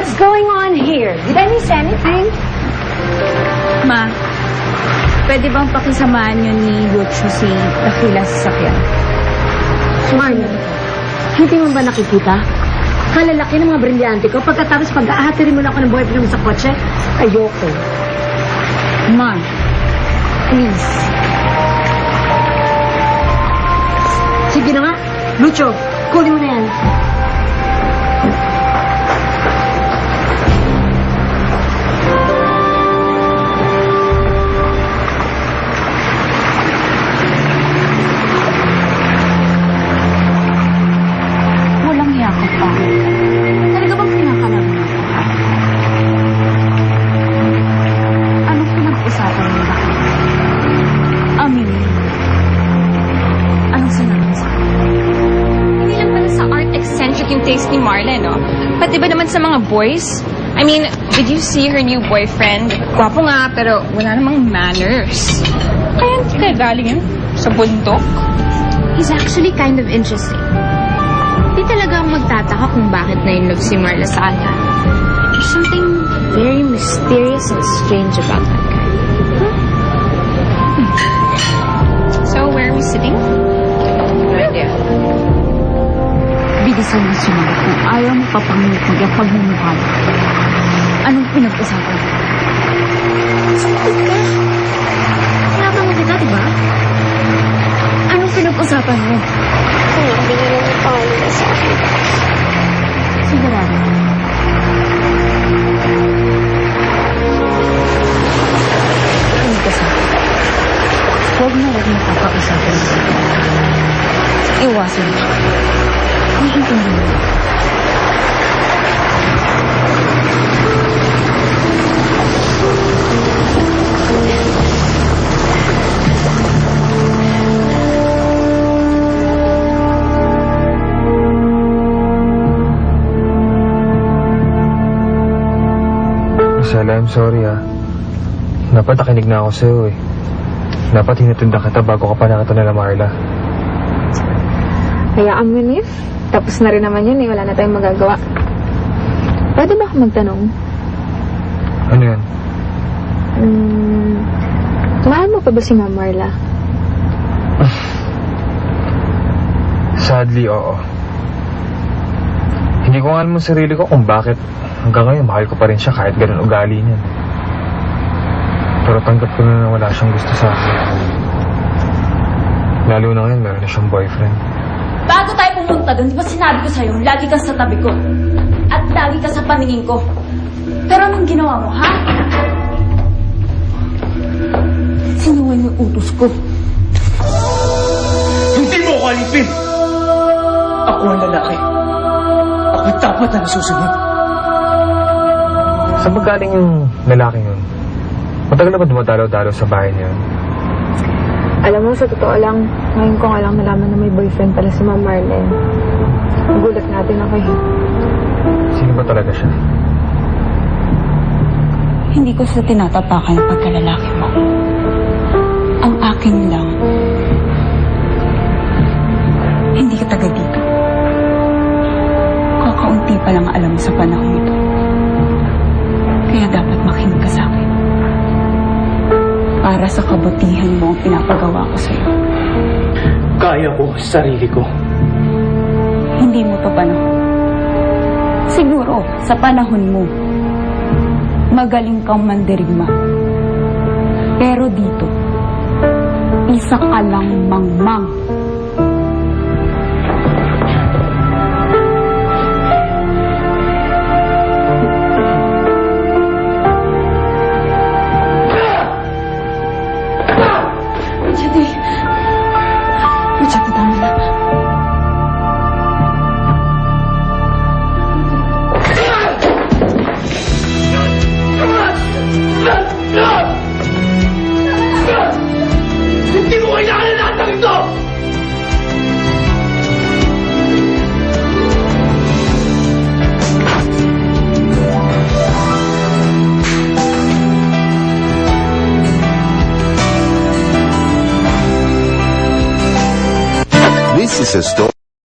What's going on here? Did I miss anything? Ma, pwede bang pakisamahan niyo ni Lucio si Dakila sa sakyan? Marla, hindi mo ba nakikita? Kalalaki ng mga brilyante ko. Pagkatapos pag-aahatirin mo na ako ng boyfriend mo sa kotse, ayoko. Ma, please. Sige na nga. Lucio, kunin mo na yan. Walang yakap pa. Talaga bang kinakalam mo? Anong pinag-usapan mo ba? Amin. Anong sinabi sa akin? Hindi lang pala sa art eccentric yung taste ni Marla, no? Pati ba naman sa mga boys? I mean, did you see her new boyfriend? Gwapo nga, pero wala namang manners. Kaya hindi kaya galing yun sa bundok? He's actually kind of interesting. Di talaga magtataka kung bakit na-inlove si Marla sa kanya. There's something very mysterious and strange about that guy. So, where are we sitting? Right there. Bilisan mo sumagot kung ayaw mo papanginig ang pagmumukha mo. Anong pinag-usapan mo? Sumagot ka. Kailangan mo kita, diba? Anong pinag-usapan mo? Hindi na lang napakalaga sa akin. Sigurado. Ano ka sa akin? Huwag mo kakausapin mo. Iwasan mo. Iintindihan mo. Marcela, I'm sorry Dapat nakinig na ako sa'yo Dapat hinatundan kita bago ka pa nakita nila Marla. Hayaan mo, Nif. Tapos na rin naman yun wala na tayong magagawa. Pwede ba ako magtanong? Ano yan? Mahal mo pa ba si Ma'am Marla? Sadly, oo. Hindi ko alam ang sarili ko kung bakit hanggang ngayon mahal ko pa rin siya kahit ganun ugali niya. Pero tanggap ko na wala siyang gusto sa akin. Lalo na ngayon, meron na siyang boyfriend. Bago tayo pumunta doon, di ba sinabi ko sa'yo, lagi ka sa tabi ko. At lagi ka sa paningin ko. Pero anong ginawa mo, ha? Sinuway mo yung utos ko. Hindi mo ako alipin! Ako ang lalaki. Ako dapat na nasusunod. Saan ba galing yung lalaki yun? Matagal na ba dumadalaw-dalaw sa bahay niya? Alam mo, sa totoo lang, ngayon ko nga lang nalaman na may boyfriend pala si Ma'am Marlene. Nagulat natin ako Sino ba talaga siya? Hindi ko sa tinatapakan yung pagkalalaki mo. Ang akin lang, hindi ka taga dito. Kakaunti pa lang alam sa panahon ito. Kaya dapat makinig ka sa akin. Para sa kabutihan mo ang pinapagawa ko sa'yo. Kaya ko sa sarili ko. Hindi mo to panahon. Siguro, sa panahon mo, magaling kang mandirigma. Pero dito, isa ka lang mangmang. Jadi tama na. Hindi ko kailangan na lahat ng ito! This is a story.